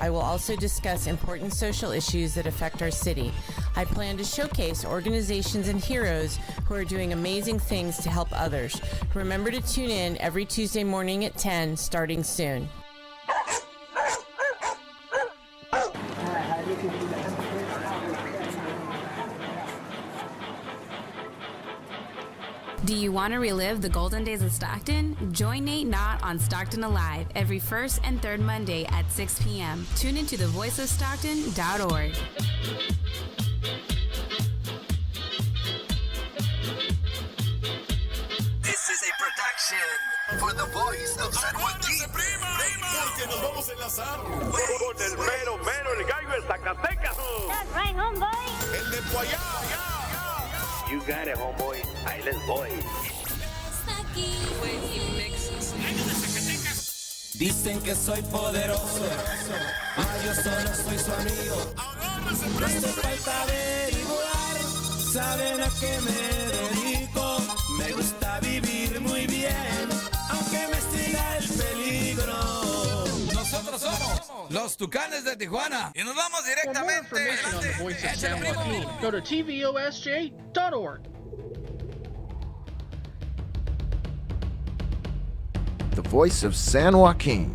I will also discuss important social issues that affect our city. I plan to showcase organizations and heroes who are doing amazing things to help others. Remember to tune in every Tuesday morning at 10, starting soon. Do you want to relive the golden days of Stockton? Join Nate Knott on Stockton Alive every first and third Monday at 6 p.m. Tune into thevoiceofstockton.org. This is a production for the voice of San Joaquin. Porque nos vamos a enlazar con el mero, el gallo de Zacatecas. That's right, homeboy. el de Guayá. You got it, homeboy. Ahí les voy. Dicen que soy poderoso, yo solo soy su amigo. No hace falta averiguar, saben a qué me dedico. Me gusta vivir muy bien, aunque me siga el peligro. Nosotros somos los Tucanes de Tijuana y nos vamos directamente. For more information on the Voice of San Joaquin, go to tvosj.org. The Voice of San Joaquin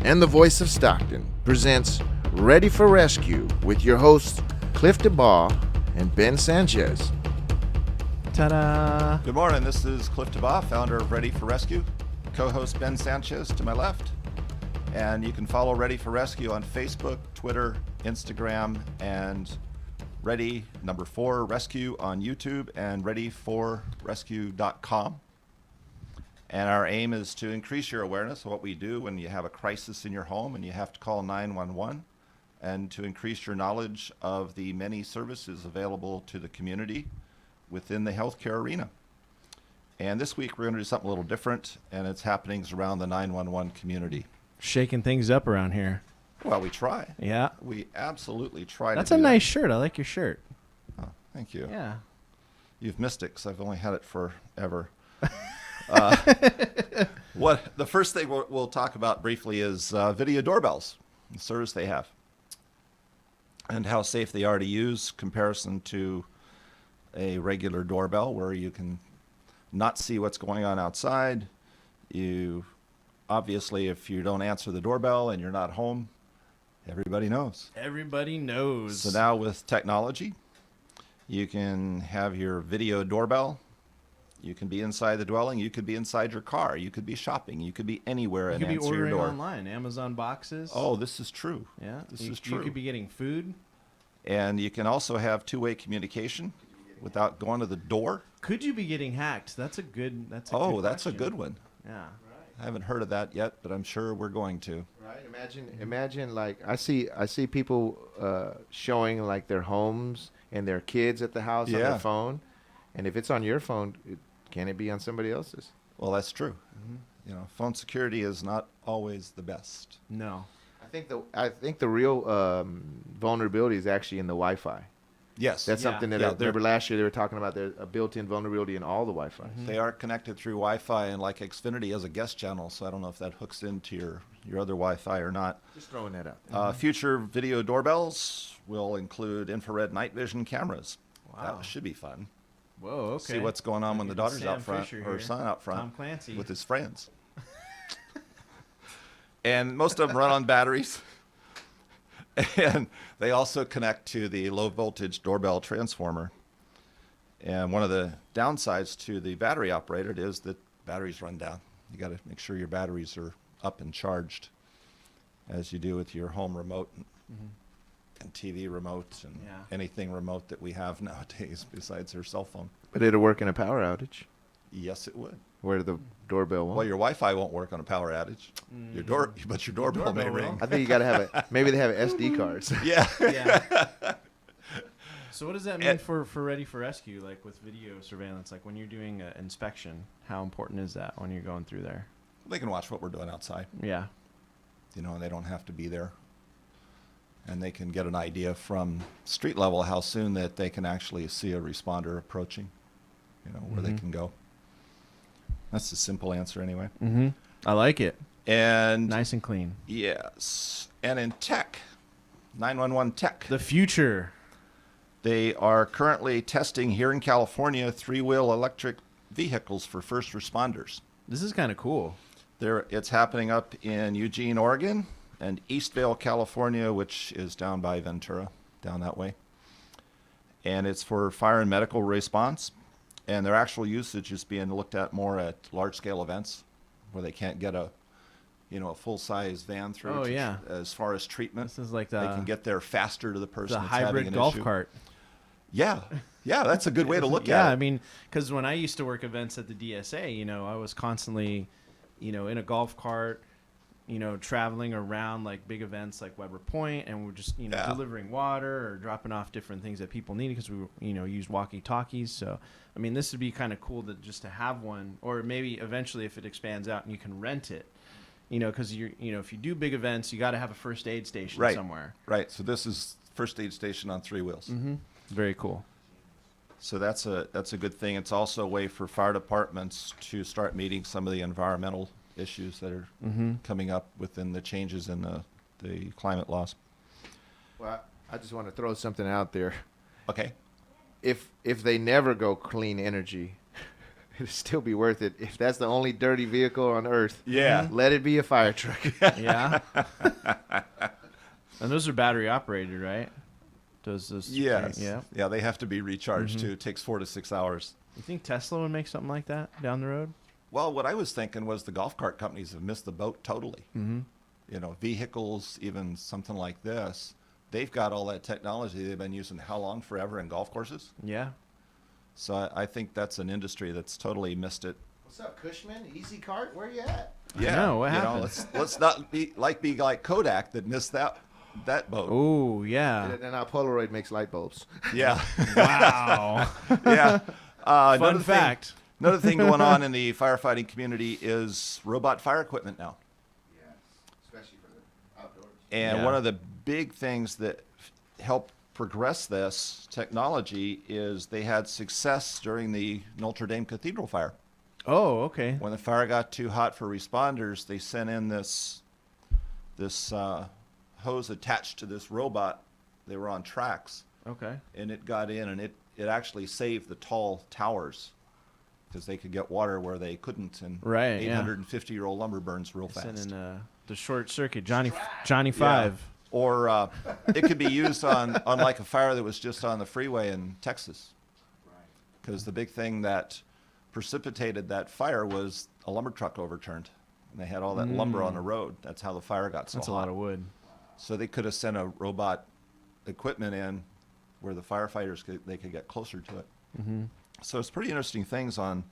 and the Voice of Stockton presents Ready for Rescue with your hosts Cliff Debaugh and Ben Sanchez. Ta-da! Good morning, this is Cliff Debaugh, founder of Ready4Rescue, co-host Ben Sanchez to my left, and you can follow Ready4Rescue on Facebook, Twitter, Instagram, and Ready4Rescue on YouTube and Ready4Rescue.com. And our aim is to increase your awareness of what we do when you have a crisis in your home and you have to call 911, and to increase your knowledge of the many services available to the community within the healthcare arena. And this week we're going to do something a little different, and it's happenings around the 911 community. Shaking things up around here. Well, we try. Yeah. We absolutely try. That's to do a nice that. shirt. I like your shirt. Oh, thank you. Yeah. You've missed it because I've only had it forever. What the first thing we'll talk about briefly is video doorbells, the service they have, and how safe they are to use comparison to a regular doorbell, where you can not see what's going on outside. You obviously, if you don't answer the doorbell and you're not home, everybody knows. Everybody knows. So now with technology, you can have your video doorbell. You can be inside the dwelling. You could be inside your car. You could be shopping. You could be anywhere and answer your door. You could be ordering online, Amazon boxes. Oh, this is true. Yeah, this is true. You could be getting food. And you can also have two-way communication without going to the door. Could you be getting hacked? That's a good. That's a good one. Yeah. I haven't heard of that yet, but I'm sure we're going to. Right. Imagine like I see people showing like their homes and their kids at the house on their phone, and if it's on your phone, can it be on somebody else's? Well, that's true. Mm-hmm. You know, phone security is not always the best. No. I think the real vulnerability is actually in the Wi-Fi. Yes. That's something that I remember last year they were talking about. There's a built-in vulnerability in all the Wi-Fi. Mm-hmm. They are connected through Wi-Fi, and like Xfinity has a guest channel, so I don't know if that hooks into your other Wi-Fi or not. Just throwing that out. Future video doorbells will include infrared night vision cameras. Wow. That should be fun. Whoa, okay. See what's going on when the daughter's Sam out front Fisher or here. son out front Tom Clancy. with his friends. And most of them run on batteries. And they also connect to the low voltage doorbell transformer. And one of the downsides to the battery operated is that batteries run down. You got to make sure your batteries are up and charged, as you do with your home remote and TV remote and anything remote that we have nowadays besides your cell phone. But it'll work in a power outage. Yes, it would. Where the doorbell won't. Well, your Wi-Fi won't work on a power outage. But your doorbell may ring. I think you got to have maybe they have SD cards. Yeah. So what does that mean for Ready4Rescue, like with video surveillance? Like when you're doing an inspection, how important is that when you're going through there? They can watch what we're doing outside. Yeah. You know, and they don't have to be there. And they can get an idea from street level how soon that they can actually see a responder approaching, you know, where they can go. That's the simple answer anyway. Mm-hmm. I like it. And nice and clean. Yes. And in tech, 911 tech. The future. They are currently testing here in California 3-wheel electric vehicles for first responders. This is kind of cool. It's happening up in Eugene, Oregon, and Eastvale, California, which is down by Ventura, down that way. And it's for fire and medical response. And their actual usage is being looked at more at large-scale events where they can't get a full-size van through. As far as treatment, this is like they can get there faster to the person. The that's hybrid having an golf issue. cart. Yeah, that's a good way to look at it. Yeah, I mean, because when I used to work events at the DSA, I was constantly, in a golf cart, traveling around like big events like Weber Point, and we're just, delivering water or dropping off different things that people needed because we, used walkie-talkies. So, I mean, this would be kind of cool just to have one, or maybe eventually if it expands out and you can rent it, because if you do big events, you got to have a first aid station somewhere. Right. So this is first aid station on 3 wheels. Mm-hmm. Very cool. So that's a good thing. It's also a way for fire departments to start meeting some of the environmental issues that are coming up within the changes in the climate laws. Well, I just want to throw something out there. Okay. If they never go clean energy, it'll still be worth it. If that's the only dirty vehicle on Earth, let it be a fire truck. Yeah. And those are battery operated, right? Yes. Yeah, they have to be recharged too. It takes 4 to 6 hours. You think Tesla would make something like that down the road? Well, what I was thinking was the golf cart companies have missed the boat totally. Mm-hmm. Vehicles, even something like this, they've got all that technology they've been using how long? Forever in golf courses? Yeah. So I think that's an industry that's totally missed it. What's up, Cushman? Easy Cart? Where you at? Yeah. No, what happened? Let's not be like Kodak that missed that boat. Oh, yeah. And now Polaroid makes light bulbs. Yeah. Wow. Yeah. Fun fact. Another thing going on in the firefighting community is robot fire equipment now. Yeah, especially for the outdoors. And one of the big things that helped progress this technology is they had success during the Notre Dame Cathedral fire. Oh, okay. When the fire got too hot for responders, they sent in this hose attached to this robot. They were on tracks. Okay. And it got in, and it actually saved the tall towers because they could get water where they couldn't. And 850-year-old lumber burns real fast. Send in the short circuit, Johnny 5. Or it could be used on like a fire that was just on the freeway in Texas. Because the big thing that precipitated that fire was a lumber truck overturned. And they had all that lumber on the road. That's how the fire got so hot. That's a lot of wood. So they could have sent a robot equipment in where the firefighters could get closer to it. Mm-hmm. So it's pretty interesting things on.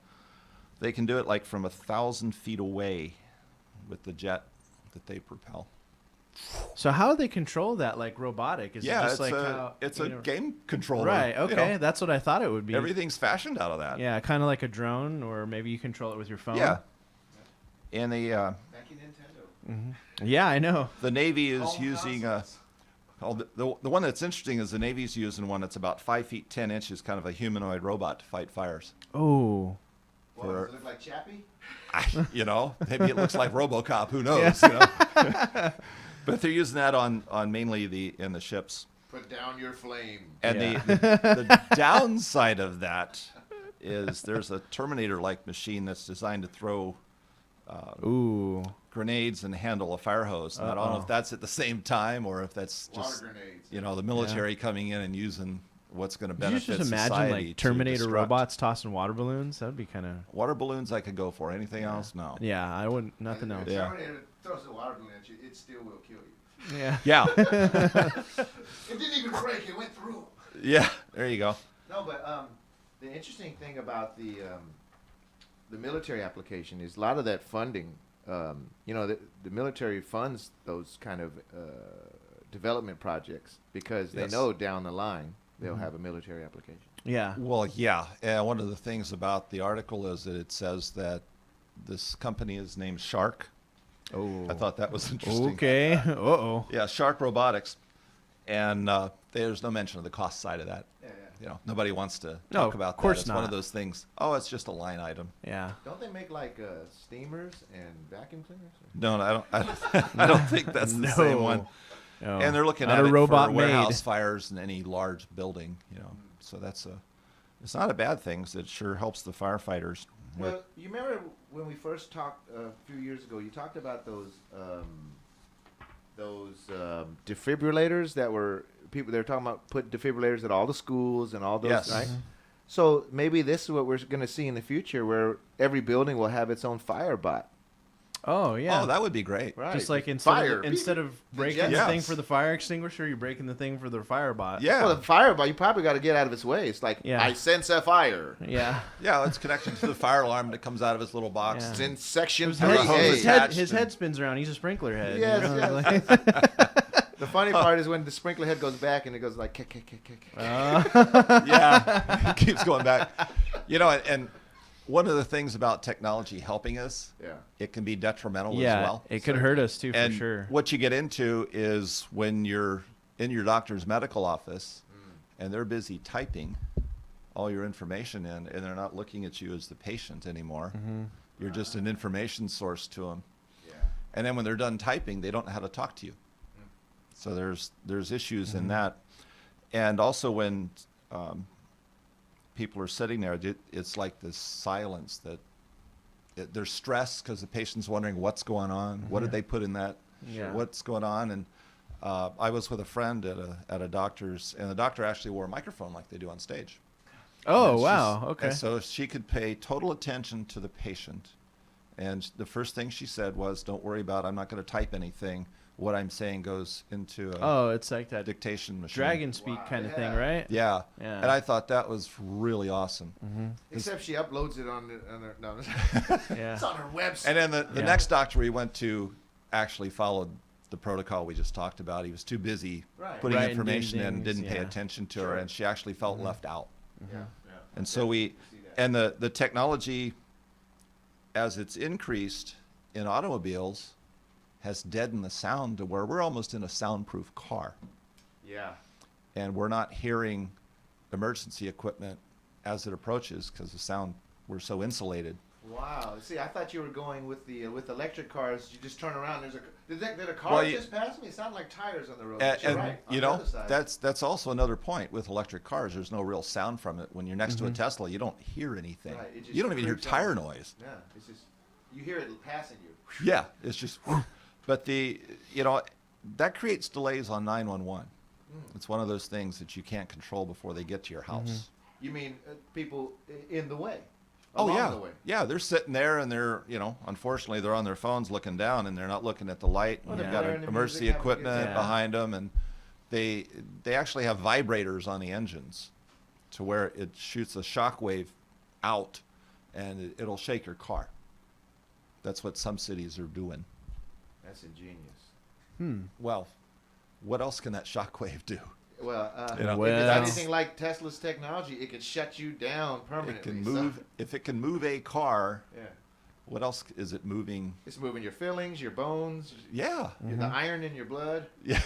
They can do it like from 1,000 feet away with the jet that they propel. So how do they control that, like robotic? Is it just it's a game controller. Right, okay. That's what I thought it would be. Everything's fashioned out of that. Yeah, kind of like a drone, or maybe you control it with your phone. Yeah. And the back in Nintendo. Mm-hmm. Yeah, I know. The Navy is using the one that's interesting is the Navy's using one that's about 5 feet 10 inches, kind of a humanoid robot to fight fires. Oh. Well, does it look like Chappie? Maybe it looks like RoboCop. Who knows? Yeah. But they're using that on mainly in the ships. Put down your flame. And the downside of that is there's a Terminator-like machine that's designed to throw grenades and handle a fire hose. And I don't know if that's at the same time or if that's just the military coming in and using what's going to benefit society. You just imagine like Terminator robots tossing water balloons? That would be kind of... Water balloons I could go for. Anything else? No. Yeah, I wouldn't. Nothing else. Terminator throws a water balloon at you, it still will kill you. Yeah. Yeah. It didn't even break. It went through. Yeah. There you go. No, but the interesting thing about the military application is a lot of that funding. The military funds those kind of development projects because they know down the line they'll have a military application. Yeah. Well, yeah. And one of the things about the article is that it says that this company is named Shark. Oh. I thought that was interesting. Okay. Uh-oh. Yeah, Shark Robotics. And there's no mention of the cost side of that. nobody wants to No, talk about of course that. It's one of not. those things. Oh, it's just a line item. Yeah. Don't they make like steamers and vacuum cleaners? No, I don't think that's the same one. No. And they're looking Not at a it robot for warehouse made. fires in any large building. So it's not a bad thing. It sure helps the firefighters. Well, you remember when we first talked a few years ago? You talked about those defibrillators that were people. They were talking about putting defibrillators at all the schools and all those. Yes. Right. So maybe this is what we're going to see in the future, where every building will have its own fire bot. Oh yeah. Oh, that would be great. Right. Just like Fire. instead of breaking the Yes. thing for the fire extinguisher, you're breaking the thing for the fire bot. Yeah. Well, the fire bot, you probably got to get out of its way. It's like, Yeah. I sense a fire. Yeah. Yeah, it's connected to the fire alarm that comes out of his little box. Yeah. It's in section His head, 3A. his head spins around. He's a sprinkler head. Yes, you know? yes. Like- The funny part is when the sprinkler head goes back and it goes like, kick, kick, kick, kick. Yeah, it keeps going back. And one of the things about technology helping us, it can be detrimental as well. It could hurt us too, And for sure. what you get into is when you're in your doctor's medical office and they're busy typing all your information in, and they're not looking at you as the patient anymore. You're just an information source to them. And then when they're done typing, they don't know how to talk to you. So there's issues in that. And also when people are sitting there, it's like this silence that there's stress because the patient's wondering what's going on. What did they put in that? Yeah. What's going on? And I was with a friend at a doctor's, and the doctor actually wore a microphone like they do on stage. Oh, wow. Okay. And so she could pay total attention to the patient. And the first thing she said was, don't worry about it. I'm not going to type anything. What I'm saying goes into a it's like that dictation machine. dragon speak kind of thing, right? Yeah. Yeah. And I thought that was really awesome. Except she uploads it on her, no, Yeah. it's on her website. And then the next doctor we went to actually followed the protocol we just talked about. He was too busy putting Writing information in and ding-dings, didn't pay attention to her, and she actually felt left out. Yeah. And so the technology, as it's increased in automobiles, has deadened the sound to where we're almost in a soundproof car. Yeah. And we're not hearing emergency equipment as it approaches because the sound, we're so insulated. Wow. See, I thought you were going with the with electric cars. You just turn around. Did a car just pass me? It sounded like tires on the road. But you're right. On the other side. that's also another point with electric cars. There's no real sound from it. When you're next to a Tesla, you don't hear anything. Right, it just You don't even hear creeps tire on. noise. Yeah, it's just you hear it passing you. Yeah, it's just. But that creates delays on 911. It's one of those things that you can't control before they get to your house. You mean people in the way? Oh along yeah, the way. yeah. They're sitting there and they're, unfortunately they're on their phones looking down and they're not looking at the light. Well, They've they're got blaring the emergency music, having a good equipment time. behind them, and they actually have vibrators on the engines, to where it shoots a shock wave out, and it'll shake your car. That's what some cities are doing. That's ingenious. Well, what else can that shock wave do? Well, if Well- it's anything like Tesla's technology, it could shut you down permanently. It can so- move. If it can move a car, yeah. what else is it moving? It's moving your fillings, your bones, Yeah. the iron in your blood. Yeah,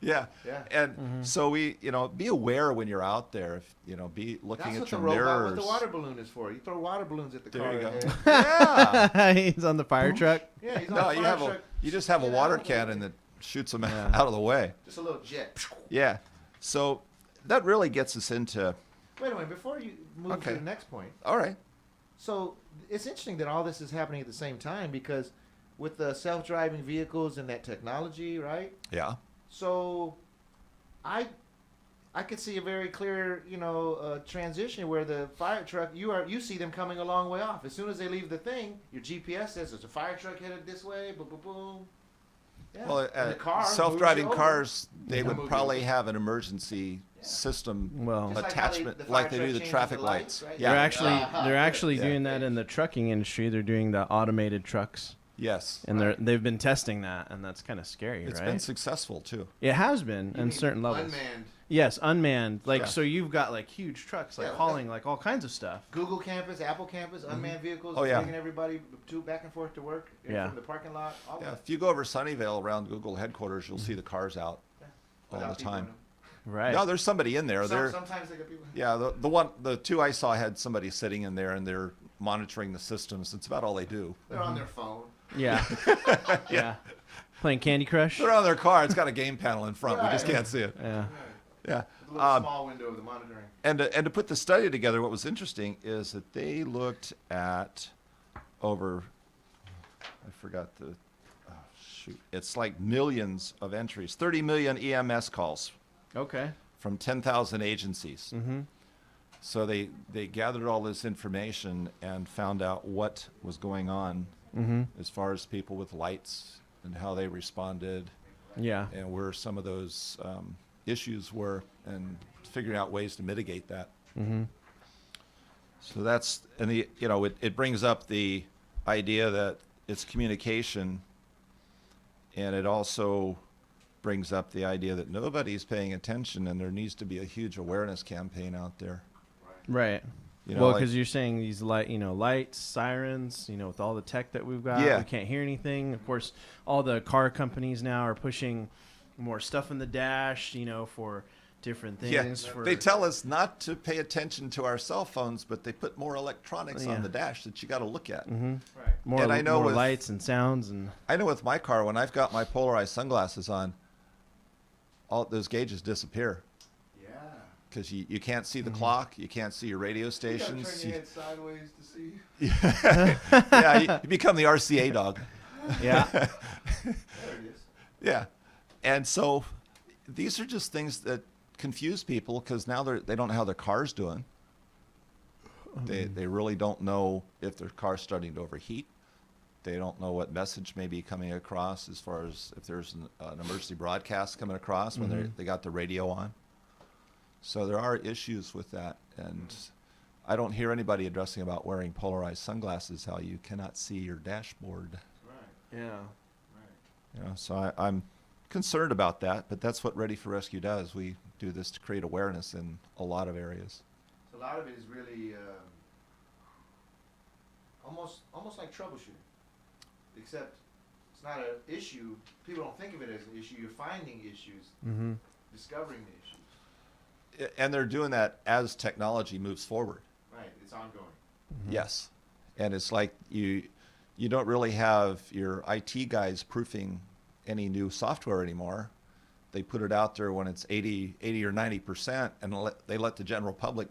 yeah, Yeah. And so we, be aware when you're out there. If be looking That's at what your the robot mirrors. with the water balloon is for. You throw water balloons at the There car. you go. and- Yeah. He's on the fire truck. Yeah, he's on No, a you fire have truck. you just have a Get water out of the cannon way. that shoots them out of the way. Just a little jet. Yeah. So that really gets us into. Wait a minute, before you move Okay. to the next point. All right. So it's interesting that all this is happening at the same time, because with the self-driving vehicles and that technology, right? Yeah. So I could see a very clear, transition where the fire truck, you see them coming a long way off. As soon as they leave the thing, your GPS says there's a fire truck headed this way. Boom, boom, boom. Yeah. Well, And the car self-driving moves you cars, they Yeah. would Move you probably over. have an emergency system Well, Just like how attachment, the fire like they truck do the changes traffic the lights, lights. right? Yeah. they're actually Yeah. doing that in the trucking industry. They're doing the automated trucks, Yes. and they've been testing that, and that's kind of scary, It's right? been successful too. It has been You in mean certain levels. Unmanned. Yes, unmanned. Like Yeah. so, you've got like huge trucks, like Yeah, hauling like all kinds of stuff. Google campus, Apple campus, unmanned vehicles, Oh, yeah. bringing everybody back and forth to work Yeah. from the parking lot. All Yeah. that. If you go over Sunnyvale around Google headquarters, you'll see the cars out all Without the people in time. them. Right. No, there's somebody in there. Sometimes they get people. Yeah, the two I saw had somebody sitting in there, and they're monitoring the systems. It's about all they do. They're on their phone. Yeah. Yeah. Playing Candy Crush. They're on their car. It's got a game panel in front. We just can't see it. Yeah. Yeah. The little small window of the monitoring. And to put the study together, what was interesting is that they looked at over, I forgot the, oh, shoot, it's like millions of entries, 30 million EMS calls. Okay. From 10,000 agencies. Mm-hmm. So they gathered all this information and found out what was going on as far as people with lights and how they responded. Yeah. And where some of those issues were, and figuring out ways to mitigate that. Mm-hmm. So that's, and it brings up the idea that it's communication, and it also brings up the idea that nobody's paying attention, and there needs to be a huge awareness campaign out there. Right. Well, because you're saying these lights, sirens, with all the tech that we've got, we can't hear anything. Of course, all the car companies now are pushing more stuff in the dash, for different things. Yeah. They tell us not to pay attention to our cell phones, but they put more electronics on the dash that you got to look at. Mm-hmm. Right. More lights and sounds. And I know with my car, when I've got my polarized sunglasses on, all those gauges disappear. Yeah. Because you can't see the clock, you can't see your radio stations. You gotta turn your head sideways to see. Yeah, you become the RCA dog. Yeah. There it is. Yeah. And so these are just things that confuse people, because now they don't know how their car's doing. They really don't know if their car's starting to overheat. They don't know what message may be coming across, as far as if there's an emergency broadcast coming across when they got the radio on. So there are issues with that, and I don't hear anybody addressing about wearing polarized sunglasses, how you cannot see your dashboard. Right. Yeah. Right. So I'm concerned about that, but that's what Ready4Rescue does. We do this to create awareness in a lot of areas. So a lot of it is really almost like troubleshooting, except it's not an issue. People don't think of it as an issue. You're finding issues, discovering the issues. And they're doing that as technology moves forward. Right, it's ongoing. Yes. And it's like you don't really have your IT guys proofing any new software anymore. They put it out there when it's 80 or 90%, and they let the general public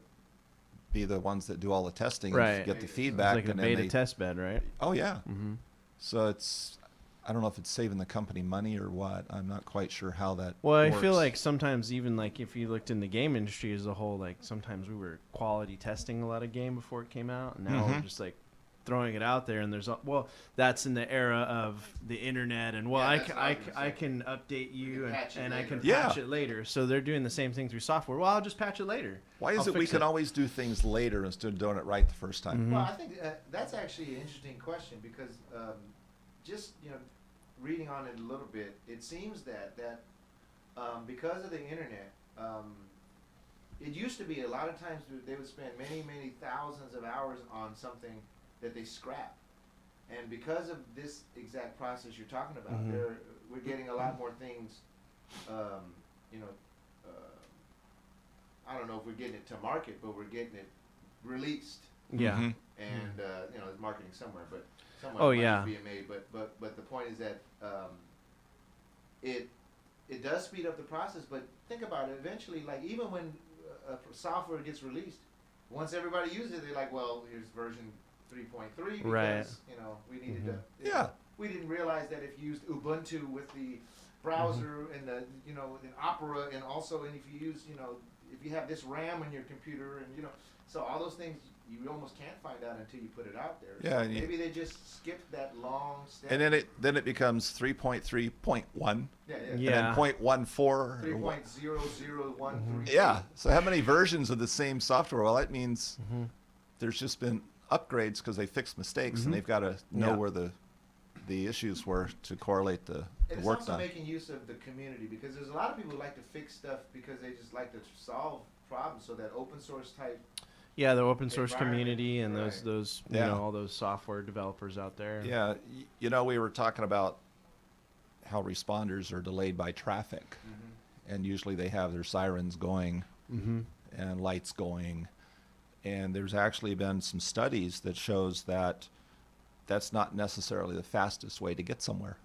be the ones that do all the testing and get the feedback. It's like a beta test bed, right? Oh, yeah. So I don't know if it's saving the company money or what. I'm not quite sure how that works. I feel like sometimes, even like if you looked in the game industry as a whole, like sometimes we were quality testing a lot of game before it came out, and now we're just like throwing it out there, and there's that's in the era of the internet, and I can update you and I can patch it later. So they're doing the same thing through software. Well, I'll just patch it later. Why is it we can always do things later instead of doing it right the first time? Well, I think that's actually an interesting question, because just reading on it a little bit, it seems that because of the internet, it used to be a lot of times they would spend many thousands of hours on something that they scrap, and because of this exact process you're talking about, we're getting a lot more things. I don't know if we're getting it to market, but we're getting it released. Yeah. And there's marketing somewhere, but somewhere being made. But the point is that it does speed up the process. But think about it. Eventually, like even when software gets released, once everybody uses it, they're like, well, here's version 3.3 because we needed to. We didn't realize that if you used Ubuntu with the browser and the in Opera, and also if you use if you have this RAM in your computer, and so all those things you almost can't find out until you put it out there. Yeah, so maybe they just skipped that long step. And then it becomes 3.3.1. Yeah. And then 0.14. 3.0013. Yeah. So how many versions of the same software? Well, that means there's just been upgrades because they fixed mistakes, and they've got to know where the issues were to correlate the work also done. Making use of the community, because there's a lot of people who like to fix stuff because they just like to solve problems. So that open source type. Yeah, the open source community and those all those software developers out there. Yeah, we were talking about how responders are delayed by traffic, and usually they have their sirens going and lights going. And there's actually been some studies that shows that that's not necessarily the fastest way to get somewhere.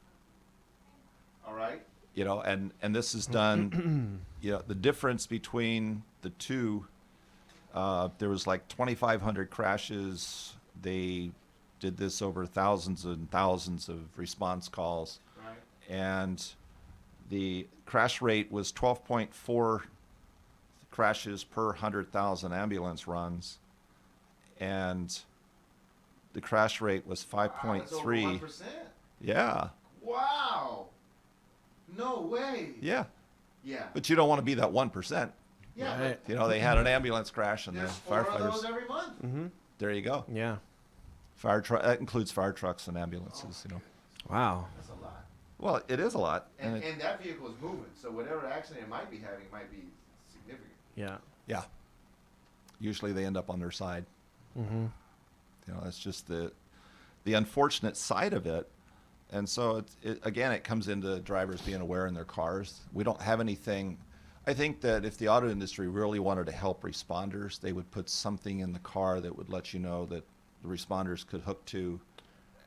All right. You know, and this is done, you know, the difference between the two, there was like 2,500 crashes. They did this over thousands and thousands of response calls. Right. And the crash rate was 12.4 crashes per 100,000 ambulance runs. And the crash rate was 5.3. That's over 1%. Yeah. Wow. No way. Yeah. Yeah. But you don't want to be that 1%. Yeah. Right. You know, they had an ambulance crash and the There's 4 of firefighters. those every month. There you go. Yeah. That includes fire trucks and ambulances, you know. Wow. That's a lot. Well, it is a lot. And that vehicle is moving, so whatever accident it might be having might be significant. Yeah. Yeah. Usually they end up on their side. Mm-hmm. You know, that's just the unfortunate side of it. And so, again, it comes into drivers being aware in their cars. We don't have anything. I think that if the auto industry really wanted to help responders, they would put something in the car that would let you know that the responders could hook to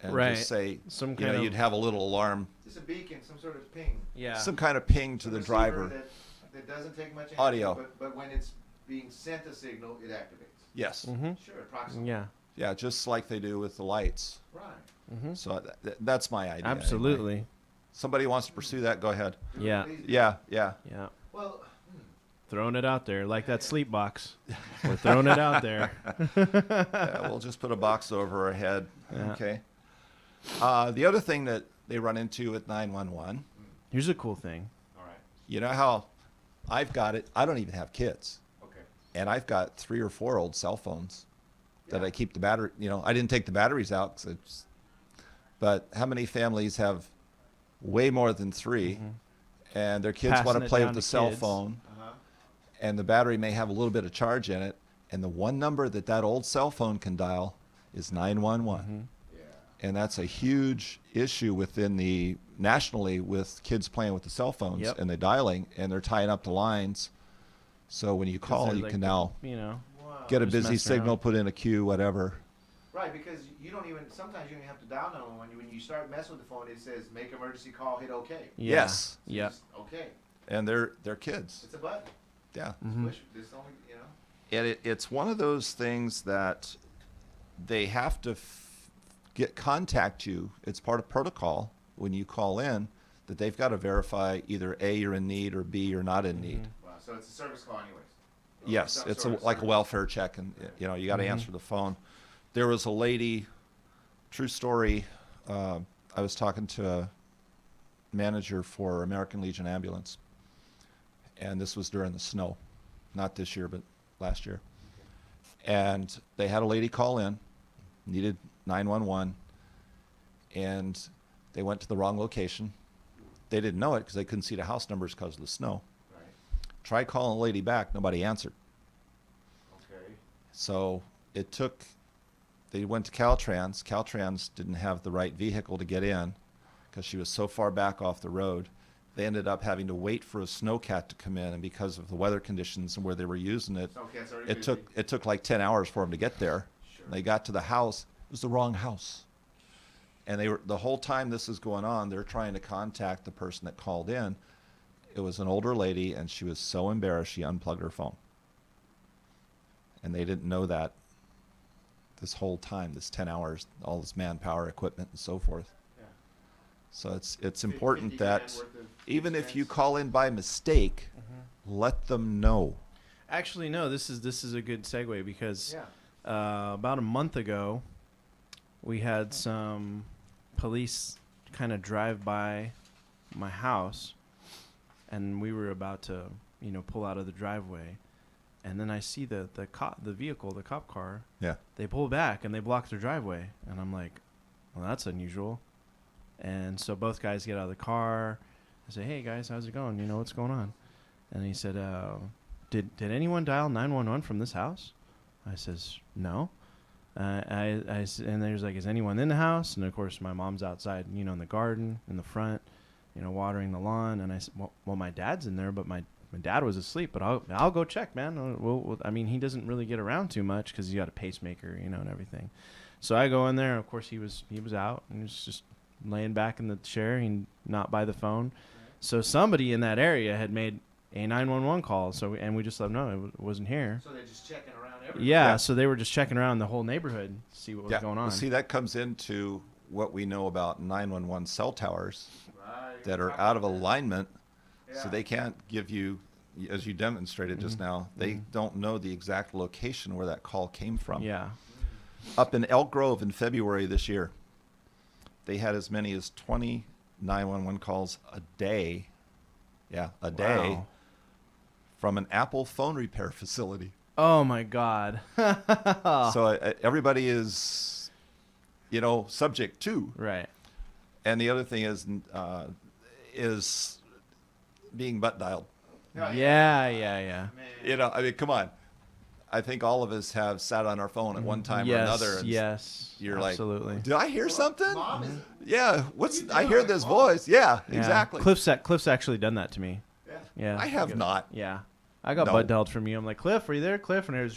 and just say, some you know, you'd have a little alarm. Just a beacon, some sort of ping. Yeah. Some kind of ping to the receiver driver. That doesn't take much energy, Audio. But when it's being sent a signal, it activates. Yes. Mm-hmm. Sure, approximately. Yeah. Yeah, just like they do with the lights. Right. Mm-hmm. So that's my idea. Absolutely. Anyway. Somebody wants to pursue that, go ahead. Yeah. Yeah. Yeah. Well, throwing it out there like that sleep box. We're throwing it out there. Yeah, we'll just put a box over our head. Yeah. Okay. The other thing that they run into with 911. Here's a cool thing. all right. You know how I've got it? I don't even have kids. Okay. And I've got 3 or 4 old cell phones that Yeah. I keep the battery. You know, I didn't take the batteries out. But how many families have way more than 3 and their kids Passing want to it play down with the to cell kids. phone? Uh-huh. And the battery may have a little bit of charge in it, and the one number that old cell phone can dial is 911. Yeah. And that's a huge issue nationally with kids playing with the cell phones. Yep. And they're dialing, and they're tying up the lines. So when you call, you can now get a just busy messing signal, around. put in a queue, whatever. Right, because sometimes you don't even have to dial 911. When you start messing with the phone, it says make emergency call, hit OK. Yeah. Yes. Yeah. Just OK. And they're kids. It's a button. Yeah. This only, you know. And it's one of those things that they have to contact you. It's part of protocol when you call in that they've got to verify either A, you're in need, or B, you're not in need. Wow, so it's a service call anyways. Yes, Some it's sort of like a service. welfare check, and you know you got to answer the phone. There was a lady, true story. I was talking to a manager for American Legion Ambulance, and this was during the snow, not this year, but last year. And they had a lady call in, needed 911, and they went to the wrong location. They didn't know it because they couldn't see the house numbers because of the snow. Right. Tried calling the lady back, nobody answered. Okay. So they went to Caltrans. Caltrans didn't have the right vehicle to get in because she was so far back off the road. They ended up having to wait for a snowcat to come in, and because of the weather conditions and where they were using it, Snowcat's already it took like 10 hours for them to get there. Sure. They got to the house. It was the wrong house. And the whole time this is going on, they're trying to contact the person that called in. It was an older lady, and she was so embarrassed she unplugged her phone. And they didn't know that this whole time, this 10 hours, all this manpower, equipment, and so forth. Yeah. So it's important 50 that grand worth of even if you expense. call in by mistake, let them know. Actually, no. This is a good segue because Yeah. about a month ago, we had some police kind of drive by my house, and we were about to, pull out of the driveway, and then I see the cop car. Yeah. They pull back and they block their driveway, and I'm like, well, that's unusual. And so both guys get out of the car. I say, hey guys, how's it going? What's going on? And he said, did anyone dial 911 from this house? I says, no. And there's like, is anyone in the house? And of course, my mom's outside, in the garden, in the front. watering the lawn. And I said, well, my dad's in there, but my dad was asleep, but I'll go check, man. I mean, he doesn't really get around too much because he's got a pacemaker, and everything. So I go in there, and of course he was out, and he was just laying back in the chair and not by the phone. So somebody in that area had made a 911 call. And we just let them know it wasn't here. So they're just checking around everywhere. Yeah, so they were just checking around the whole neighborhood to see what was going on. Well, see, that comes into what we know about 911 cell towers that are out of alignment, so they can't give you, as you demonstrated just now, they don't know the exact location where that call came from. Yeah. Up in Elk Grove in February this year, they had as many as 20 911 calls a day. Yeah, a day from an Apple phone repair facility. Oh my God. So everybody is, subject to. Right. And the other thing is being butt dialed. Yeah. I mean, come on. I think all of us have sat on our phone at one time or another. And you're absolutely. like, did I hear something? Mom is, Yeah. I hear this voice. Yeah, exactly. Cliff's actually done that to me. Yeah. I have not. Yeah. I got butt dialed from you. I'm like, Cliff, are you there, Cliff? And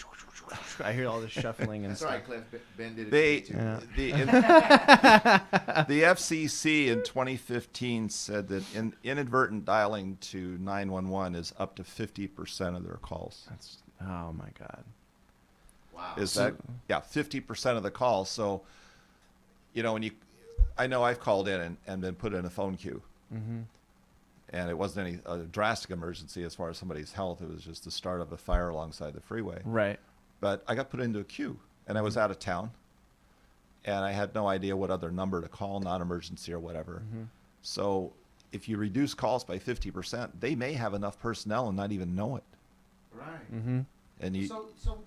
I hear all this shuffling and that's stuff. right, Cliff. Ben did it to me too. The FCC in 2015 said that inadvertent dialing to 911 is up to 50% of their calls. Oh my God. Wow. Is that 50% of the calls? So, I know I've called in and been put in a phone queue. Mm-hmm. And it wasn't any drastic emergency as far as somebody's health. It was just the start of a fire alongside the freeway. Right. But I got put into a queue, and I was out of town, and I had no idea what other number to call, non-emergency or whatever. Mm-hmm. So if you reduce calls by 50%, they may have enough personnel and not even know it. Right. Mm-hmm. And So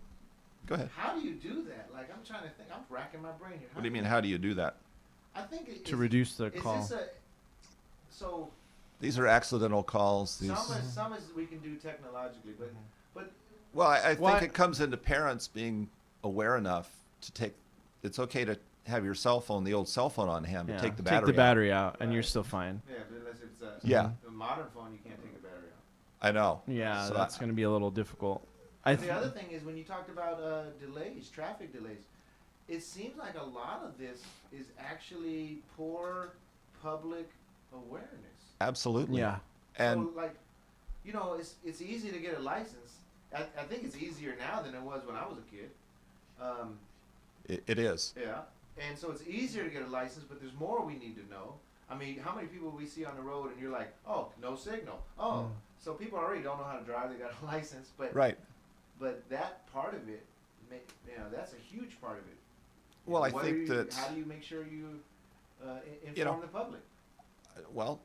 go ahead. how do you do that? Like, I'm trying to think. I'm racking my brain here. What do you mean, how do you do that? I think To reduce the call. So These are accidental calls. some is we can do technologically, but Well, I think it comes into parents being aware enough to take. It's okay to have your cell phone, the old cell phone, on hand, but take the battery out, and you're still fine. Yeah, but unless it's a modern phone, you can't take the battery out. I know. Yeah, So that's going to be a little difficult. The other thing is when you talked about delays, traffic delays, it seems like a lot of this is actually poor public awareness. Absolutely. Yeah. And so, it's easy to get a license. I think it's easier now than it was when I was a kid. it is. Yeah. And so it's easier to get a license, but there's more we need to know. I mean, how many people we see on the road and you're like, oh, no signal. Oh, so people already don't know how to drive. They got a license, but Right. But that part of it, that's a huge part of it. Well, I think that. How do you make sure you inform the public? Well,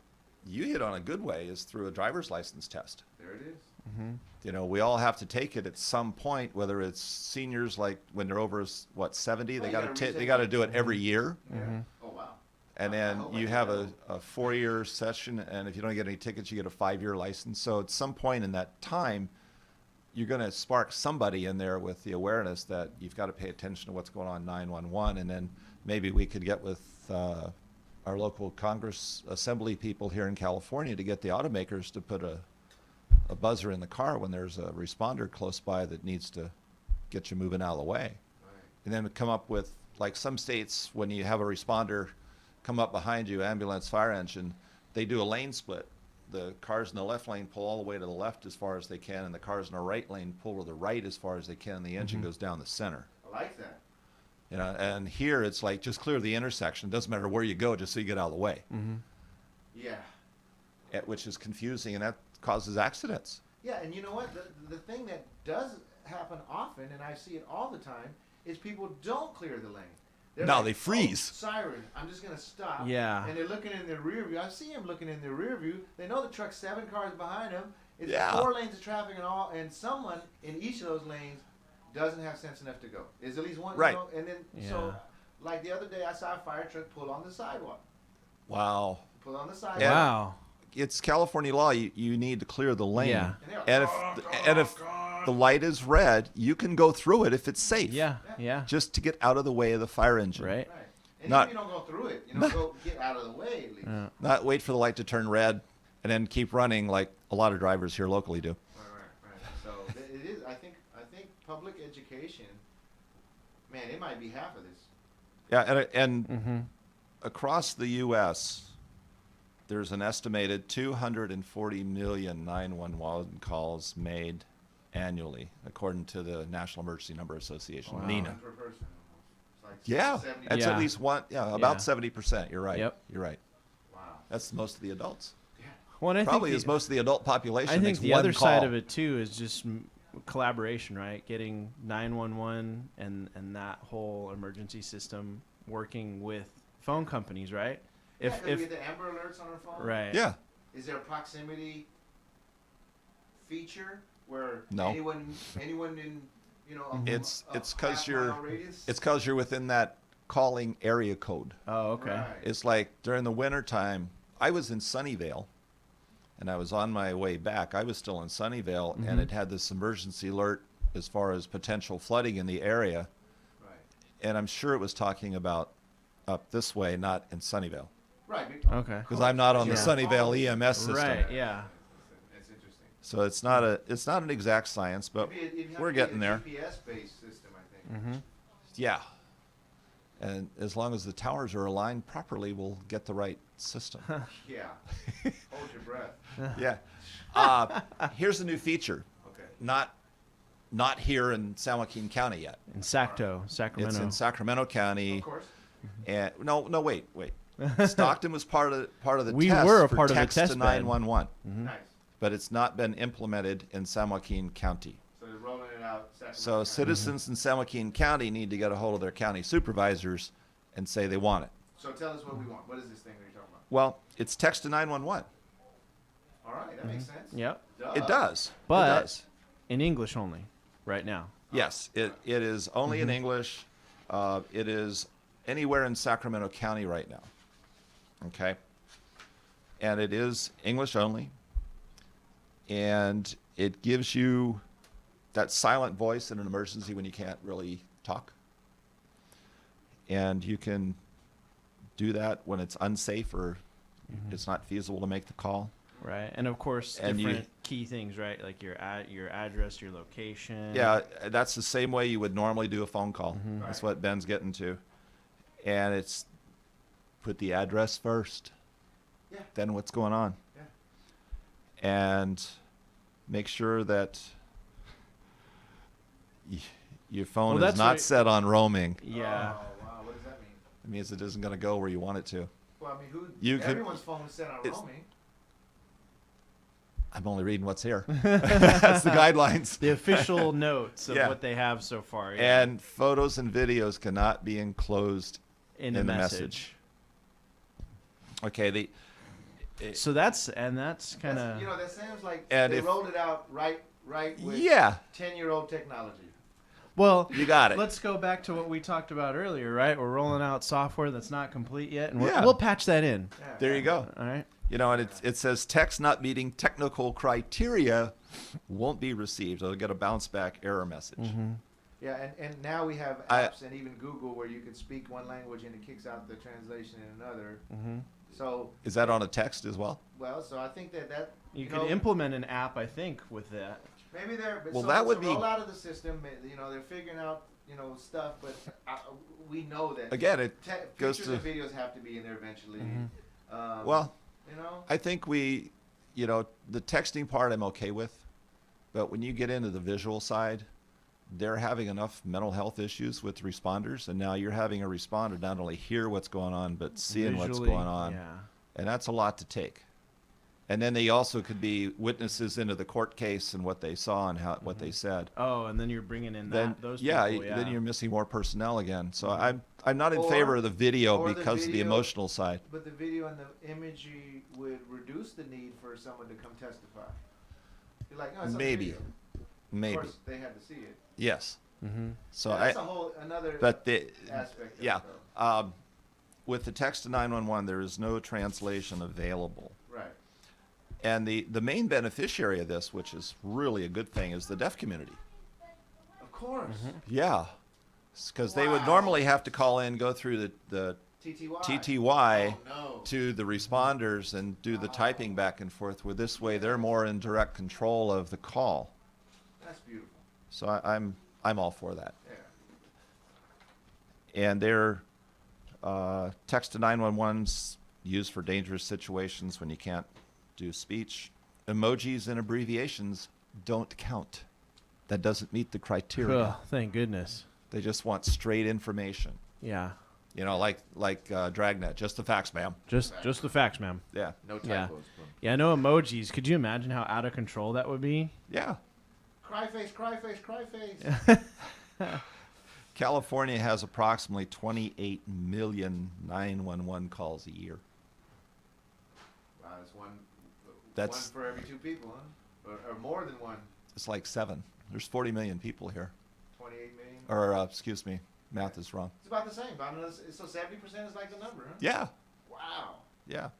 you hit on a good way is through a driver's license test. There it is. Mm-hmm. We all have to take it at some point, whether it's seniors, like when they're over 70, they got to do it every year. Yeah. Mm-hmm. Oh wow. And then you have a 4-year session, and if you don't get any tickets, you get a 5-year license. So at some point in that time, you're going to spark somebody in there with the awareness that you've got to pay attention to what's going on 911, and then maybe we could get with our local Congress assembly people here in California to get the automakers to put a buzzer in the car when there's a responder close by that needs to get you moving out of the way. Right. And then come up with, like some states, when you have a responder come up behind you, ambulance, fire engine, they do a lane split. The cars in the left lane pull all the way to the left as far as they can, and the cars in the right lane pull to the right as far as they can, and the engine goes down the center. I like that. And here it's like, just clear the intersection. It doesn't matter where you go, just so you get out of the way. Mm-hmm. Yeah. Which is confusing, and that causes accidents. Yeah, and you know what? The thing that does happen often, and I see it all the time, is people don't clear the lane. They freeze. Oh, siren, I'm just going to stop. Yeah. And they're looking in their rear view. I see them looking in their rear view. They know the truck's 7 cars behind them. It's 4 lanes of traffic and someone in each of those lanes doesn't have sense enough to go. There's at least one. Right. And then, so, like the other day, I saw a fire truck pull on the sidewalk. Wow. Pull on the sidewalk. Wow. It's California law. You need to clear the lane. Yeah. And if the light is red, you can go through it if it's safe. Yeah. Just to get out of the way of the fire engine. Right. And if you don't go through it, go get out of the way at least. Not wait for the light to turn red and then keep running like a lot of drivers here locally do. Right. So it is. I think public education, man, it might be half of this. Yeah, and across the U.S., there's an estimated 240 million 911 calls made annually, according to the National Emergency Number Association, NENA. Per person. Like Yeah, 70. that's at least one. Yeah, about 70%. You're right. Yep. You're right. Wow. That's most of the adults. Well, and I Probably think is most of the adult population. I think makes the one other call. side of it too is just collaboration, right? Getting 911 and that whole emergency system working with phone companies, right? Yeah, if we get the Amber Alerts on our phone. Right. Yeah. Is there a proximity feature where No. anyone in It's a because half-mile radius? it's because you're within that calling area code. Oh, okay. Right. It's like during the winter time, I was in Sunnyvale, and I was on my way back. I was still in Sunnyvale, and it had this emergency alert as far as potential flooding in the area. Right. And I'm sure it was talking about up this way, not in Sunnyvale, Right. Okay. because I'm not on the Yeah. Sunnyvale EMS system. Right. Yeah. That's interesting. So it's not an exact science, but It'd have we're to be getting a there. GPS-based system, I think. Yeah. And as long as the towers are aligned properly, we'll get the right system. Yeah. Hold your breath. Yeah. Here's a new feature. Okay. Not here in San Joaquin County yet. In Sacramento. It's in Sacramento County. Of course. And no, wait. Stockton was part of the We test were a for part of the text test to bed. 911, Nice. but it's not been implemented in San Joaquin County. So they're rolling it out. Sacramento So County. citizens in San Joaquin County need to get a hold of their county supervisors and say they want it. So tell us what we want. What is this thing that you're talking about? Well, it's text to 911. All right, that makes sense. Yep. Duh. It does. But it does. in English only right now. Yes, it is only in English. It is anywhere in Sacramento County right now. Okay. And it is English only. And it gives you that silent voice in an emergency when you can't really talk. And you can do that when it's unsafe or it's not feasible to make the call. Right. And of course, And different key things, right? Like your address, your location. Yeah, that's the same way you would normally do a phone call. That's what Ben's getting to. And it's put the address first. Yeah. Then what's going on. Yeah. And make sure that your phone Well, is that's not what- set on roaming. Yeah. Oh, wow. What does that mean? It means it isn't going to go where you want it to. Well, I mean, You could- everyone's phone is set on it's- roaming. I'm only reading what's here. That's the guidelines. The official notes of Yeah. what they have so far. Yeah. And photos and videos cannot be enclosed in the the message. Okay, So that's kind of. That sounds like And they if- rolled it out right with yeah. 10-year-old technology. Well, You got it. Let's go back to what we talked about earlier, right? We're rolling out software that's not complete yet, and Yeah. we'll patch that in. There you go. All right. And it says text not meeting technical criteria won't be received. It'll get a bounce back error message. Yeah, and now we have apps and even Google where you can speak one language and it kicks out the translation in another. So Is that on a text as well? so I think that You could implement an app, I think, with that. maybe they're Well, that would be- roll out of the system. They're figuring out stuff, but we know that Again, it goes pictures to- and videos have to be in there eventually. Well, you know, I think the texting part I'm okay with, but when you get into the visual side, they're having enough mental health issues with responders, and now you're having a responder not only hear what's going on, but seeing what's Visually, going on. yeah. And that's a lot to take. And then they also could be witnesses into the court case and what they saw and what they said. Oh, and then you're bringing in Then those yeah, people. Yeah. then you're missing more personnel again. So I'm not in Or- favor of the video or the because of the video- emotional side. but the video and the imagery would reduce the need for someone to come testify. You're like, no, it's on Maybe. video. Maybe. Of course, they had to see it. Yes. So That's a whole another but the aspect. yeah, Of it, though. with the text to 911, there is no translation available. Right. And the main beneficiary of this, which is really a good thing, is the deaf community. Of course. Yeah, because they would normally have to call in, go through the TTY Oh, no. to the responders and do the typing back and forth. Where this way they're more in direct control of the call. That's beautiful. So I'm all for that. Yeah. And they're text to 911's used for dangerous situations when you can't do speech. Emojis and abbreviations don't count. That doesn't meet the criteria. Ugh, thank goodness. They just want straight information. Yeah. You know, like Dragnet, just the facts, ma'am. Just the facts, ma'am. Yeah. No typos. Yeah. Boom. Yeah, no emojis. Could you imagine how out of control that would be? Yeah. Cry face, cry face, cry face. California has approximately 28 million 911 calls a year. Wow, That's one for every 2 people, huh? Or more than one. It's like 7. There's 40 million people here. 28 million? Or, excuse me, math is wrong. It's about the same. So 70% is like the number, huh? Yeah. Wow. Yeah.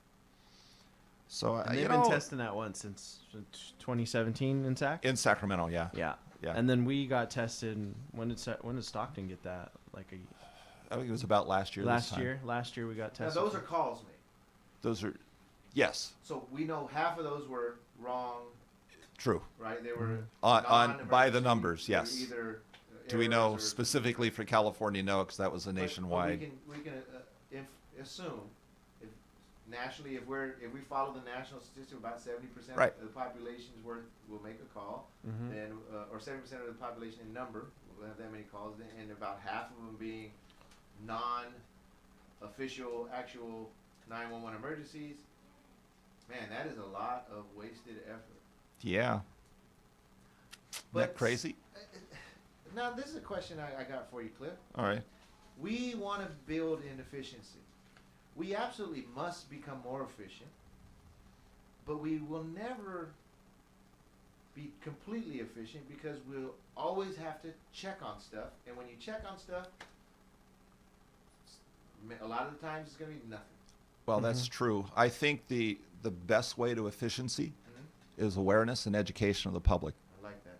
So, And they've been testing that once since 2017 in Sac? In Sacramento, yeah. Yeah. Yeah. And then we got tested. When did Stockton get that? I think it was about last year. Last year we got tested. Now, those are calls made. Those are, yes. So we know half of those were wrong. True. Right? They were on by the numbers, They were yes. either Do we know errors or- specifically for California? No, because that was a nationwide. But we can assume if nationally, if we follow the national statistic, about 70% Right. of the population's worth will make a call, Mhm. then or 70% of the population in number will have that many calls, and about half of them being non-official, actual 911 emergencies. Man, that is a lot of wasted effort. Yeah. But Isn't that crazy? Now, this is a question I got for you, Cliff. All right. We want to build in efficiency. We absolutely must become more efficient, but we will never be completely efficient because we'll always have to check on stuff. And when you check on stuff, a lot of the times it's going to be nothing. Well, that's true. I think the best way to efficiency is awareness and education of the public. I like that.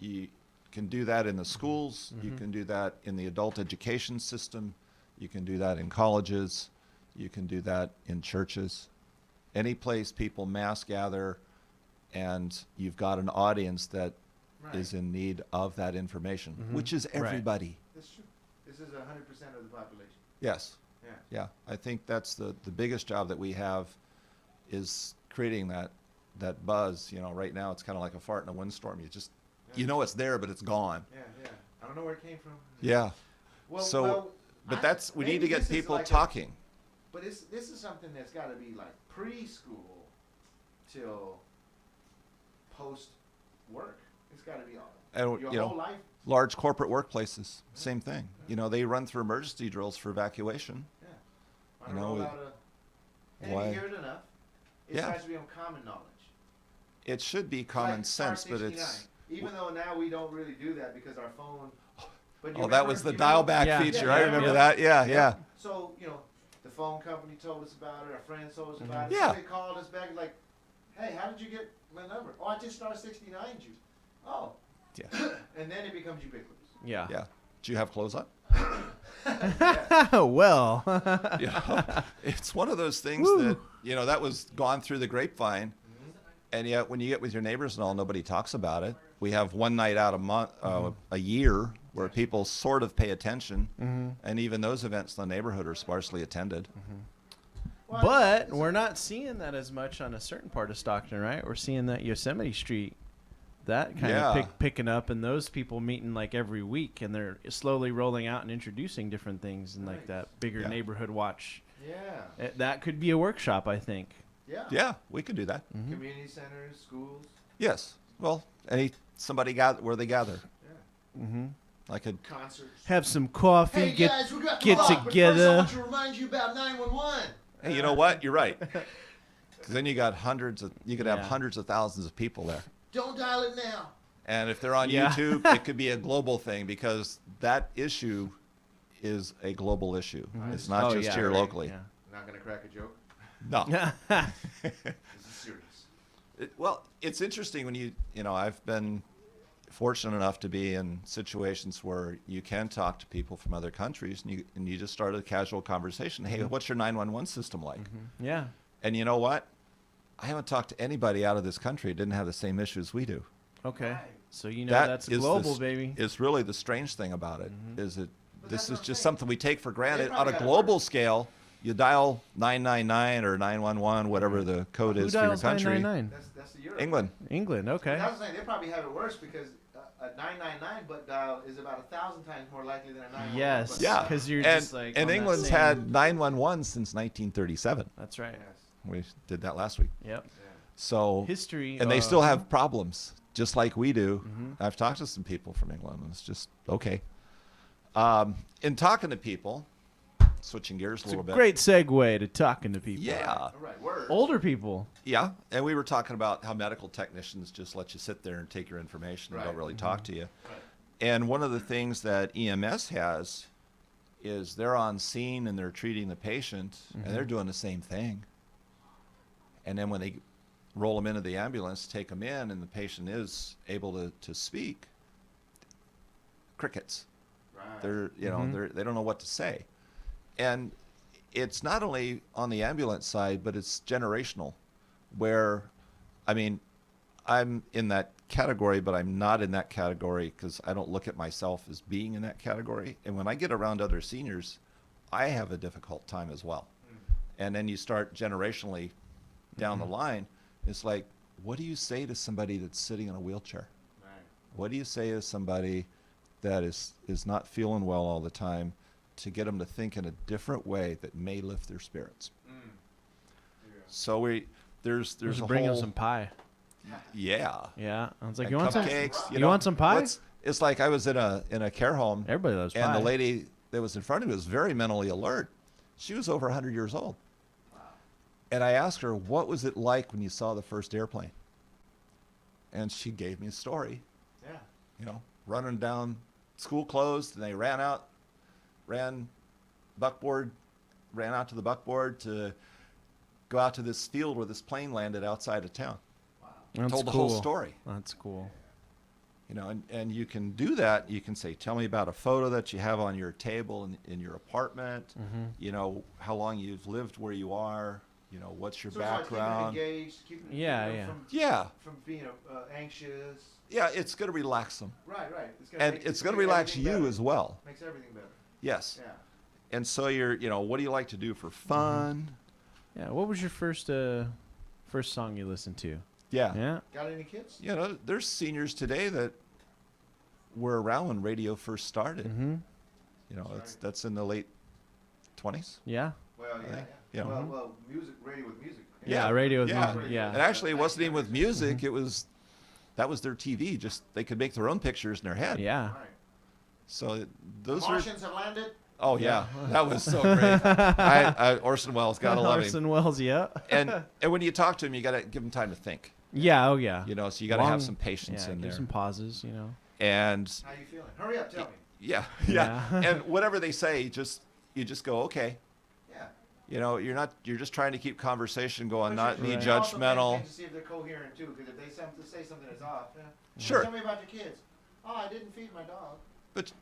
You can do that in the schools. You can do that in the adult education system. You can do that in colleges. You can do that in churches. Any place people mass gather and you've got an audience that is in need of that information, which is everybody. That's true. This is 100% of the population. Yes. Yeah. Yeah. I think that's the biggest job that we have is creating that buzz. You know, right now it's kind of like a fart in a windstorm. You just, you know it's there, but it's gone. Yeah, yeah. I don't know where it came from. Yeah. Well, but we need to get people like talking. But this is something that's got to be like preschool till post work. It's got to be all your whole life. Large corporate workplaces, same thing. You know, they run through emergency drills for evacuation. Yeah. I don't know about and if you hear it enough, it starts to become common knowledge. It should be common sense, but it's... Even though now we don't really do that because our phone... But that was the dial-back feature. I remember that. Yeah. So, the phone company told us about it. Our friends told us about it. Yeah. So they called us back like, hey, how did you get my number? Oh, I just star 69'd you. Oh. Yeah. And then it becomes ubiquitous. Yeah. Yeah. Do you have clothes on? Well. It's one of those things that, that was gone through the grapevine. And yet when you get with your neighbors and all, nobody talks about it. We have one night out a year where people sort of pay attention. And even those events in the neighborhood are sparsely attended. But we're not seeing that as much on a certain part of Stockton, right? We're seeing that Yosemite Street, that kind of picking up, and those people meeting like every week, and they're slowly rolling out and introducing different things and like that bigger neighborhood watch. Yeah. That could be a workshop, I think. Yeah. Yeah, we could do that. Community centers, schools. Yes. Well, somebody where they gather. Yeah. Like a concerts. Have some coffee. Hey guys, we got get together. I want to remind you about 911. Hey, you know what? You're right. Because then you could have hundreds of thousands of people there. Don't dial it now. And if they're on YouTube, it could be a global thing because that issue is a global issue. It's not just here locally. Yeah. Not going to crack a joke? No. This is serious. Well, it's interesting when I've been fortunate enough to be in situations where you can talk to people from other countries, and you just start a casual conversation. Hey, what's your 911 system like? Yeah. And you know what? I haven't talked to anybody out of this country that didn't have the same issues we do. Okay. So that's global, baby. It's really the strange thing about it, is that this is just something we take for granted. On a global scale, you dial 999 or 911, whatever the code is for your country. 999? That's the Europe. England. Okay. I was saying they probably have it worse because a 999 but dial is about 1,000 times more likely than a 911. Yes. Yeah. Because you're and, just like. And England's had 911 since 1937. That's right. Yes. We did that last week. Yep. So history. And they still have problems, just like we do. I've talked to some people from England, and it's just okay. In talking to people, switching gears a little bit. Great segue to talking to people. Yeah. All right. Words. Older people. Yeah, and we were talking about how medical technicians just let you sit there and take your information and don't really talk to you. Right. And one of the things that EMS has is they're on scene and they're treating the patient, and they're doing the same thing. And then when they roll them into the ambulance, take them in, and the patient is able to speak, crickets. Right. They're they don't know what to say. And it's not only on the ambulance side, but it's generational, where, I mean, I'm in that category, but I'm not in that category because I don't look at myself as being in that category. And when I get around other seniors, I have a difficult time as well. And then you start generationally down the line, it's like, what do you say to somebody that's sitting in a wheelchair? Right. What do you say to somebody that is not feeling well all the time, to get them to think in a different way that may lift their spirits? So there's a bring whole, them some pie. Yeah. Yeah. I was like, And you want some cupcakes? You want some pie? It's like I was in a care home. Everybody loves pie. And the lady that was in front of me was very mentally alert. She was over 100 years old. And I asked her, what was it like when you saw the first airplane? And she gave me a story. Yeah. Running down, school closed, and they ran out to the buckboard to go out to this field where this plane landed outside of town. Wow. That's Told the cool. whole story. That's cool. And you can do that. You can say, tell me about a photo that you have on your table in your apartment. How long you've lived where you are. What's your background. Keep them engaged, keep Yeah. from being anxious. Yeah, it's going to relax them. Right. It's going to relax you as well. Makes everything better. Yes. Yeah. And so what do you like to do for fun? Yeah. What was your first song you listened to? Yeah. Yeah. Got any kids? There's seniors today that were around when radio first started. That's in the late 2020s. Yeah. Well, yeah. Yeah. Well, radio with music. Yeah, radio with Yeah. music. Yeah. And actually, it wasn't even with music. That was their TV. Just they could make their own pictures in their head. Yeah. Right. So those The Martians have landed. Oh yeah, that was so great. Orson Welles, gotta love him. Orson Welles, yeah. and when you talk to him, you gotta give him time to think. Yeah. Oh yeah. So you gotta have some patience in give there. some pauses. And How you feeling? Hurry up, tell me. yeah. Yeah. And whatever they say, you just go okay. Yeah. You're just trying to keep conversation going, not be You're also paying judgmental. attention to see if they're coherent too, because if they say something that's off, Sure. Tell me about your kids. Oh, I didn't feed my dog. But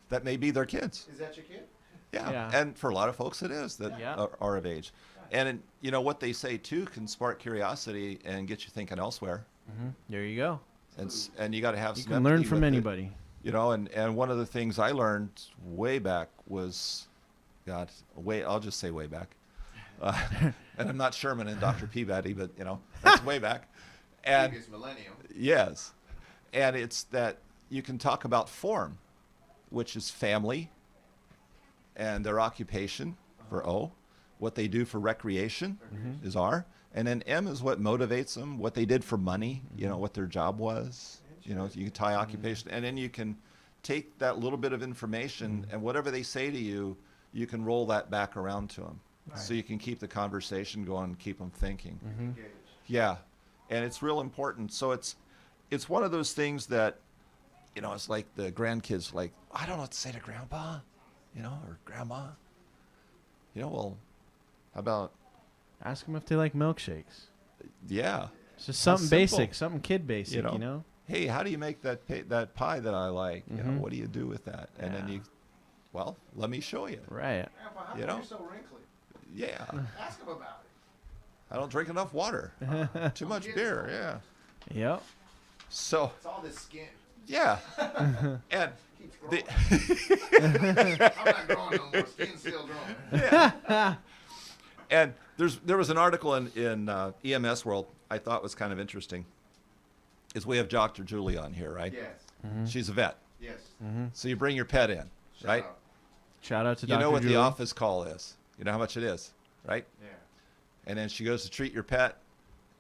that may be their kids. Is that your kid? Yeah. And for a lot of folks, it is that are of age. And what they say too can spark curiosity and get you thinking elsewhere. There you go. And you got to have You some can learn empathy from with it. anybody. And one of the things I learned way back was, I'll just say way back. And I'm not Sherman and Dr. Peabody, but that's way back. And Previous millennium. yes. And it's that you can talk about form, which is family and their occupation for O. What they do for recreation is R. And then M is what motivates them, what they did for money, what their job was. You can tie occupation. And then you can take that little bit of information and whatever they say to you, you can roll that back around to them. Right. So you can keep the conversation going and keep them thinking. Yeah. And it's real important. So it's one of those things that, it's like the grandkids, like, I don't know what to say to grandpa, or grandma. Well, how about... Ask them if they like milkshakes. Yeah. It's just something basic, something kid basic, hey, how do you make that pie that I like? You know, what do you do with that? And then well, let me show you. Right. Grandpa, how You come know? you're so wrinkly? Yeah. Ask him about it. I don't drink enough water. Too much beer. Yeah. Yep. So. It's all this skin. Yeah. And I'm not growing no more. Skin's still growing. Yeah. And there was an article in EMS World I thought was kind of interesting. Is we have Dr. Julie on here, right? Yes. She's a vet. Yes. So you bring your pet in, right? Shout out to You Dr. know what Julie. the office call is. You know how much it is, right? Yeah. And then she goes to treat your pet,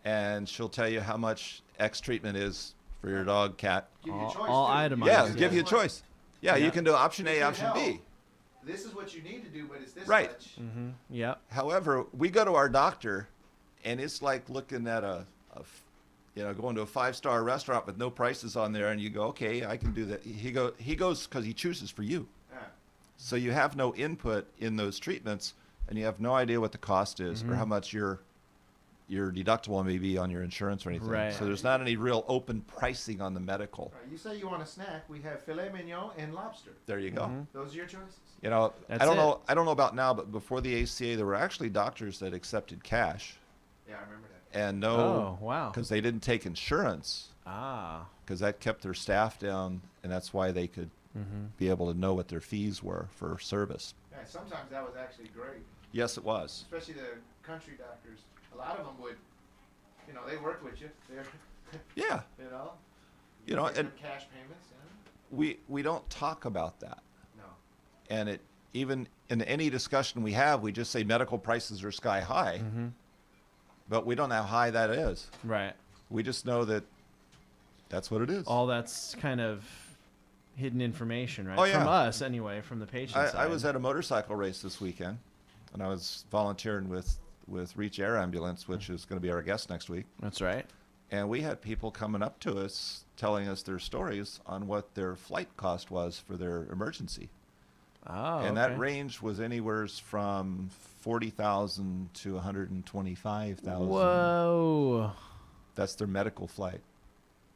and she'll tell you how much X treatment is for your dog, cat. Give you a choice, all too. itemized. Yeah, Yeah. give you a choice. Yeah, you can do option A, It option can B. help. This is what you need to do, but it's this Right. much. Yep. However, we go to our doctor, and it's like looking at going to a 5-star restaurant with no prices on there, and you go, okay, I can do that. He goes because he chooses for you. Yeah. So you have no input in those treatments, and you have no idea what the cost is or how much your deductible may be on your insurance or anything. Right. So there's not any real open pricing on the medical. Right. You say you want a snack, we have filet mignon and lobster. There you go. Those are your choices. You know, That's I don't it. know. I don't know about now, but before the ACA, there were actually doctors that accepted cash. Yeah, I remember that. And Oh, wow. because they didn't take insurance, Ah. because that kept their staff down, and that's why they could be able to know what their fees were for service. Yeah, sometimes that was actually great, Yes, it was. especially the country doctors. A lot of them would, they work with you. They're, Yeah, get and their cash payments. Yeah. we don't talk about that, No. and it even in any discussion we have, we just say medical prices are sky high, but we don't know how high that is. Right. We just know that that's what it is. All that's kind of hidden information, right? Oh, yeah. From us, anyway, from the patient side. I was at a motorcycle race this weekend, and I was volunteering with Reach Air Ambulance, which is going to be our guest next week. That's right. And we had people coming up to us telling us their stories on what their flight cost was for their emergency. Oh, And okay. that range was anywhere from 40,000 to 125,000. Whoa. That's their medical flight.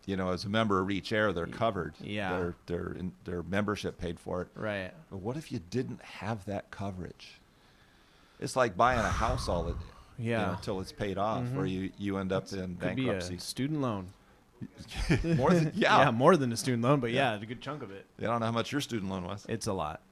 As a member of Reach Air, they're covered. Yeah. Their membership paid for it. Right. But what if you didn't have that coverage? It's like buying a house until it's paid off, or you end up in Could bankruptcy. be a student loan. More than Yeah, more than a student loan, but yeah, a good chunk of it. I don't know how much your student loan was. It's a lot.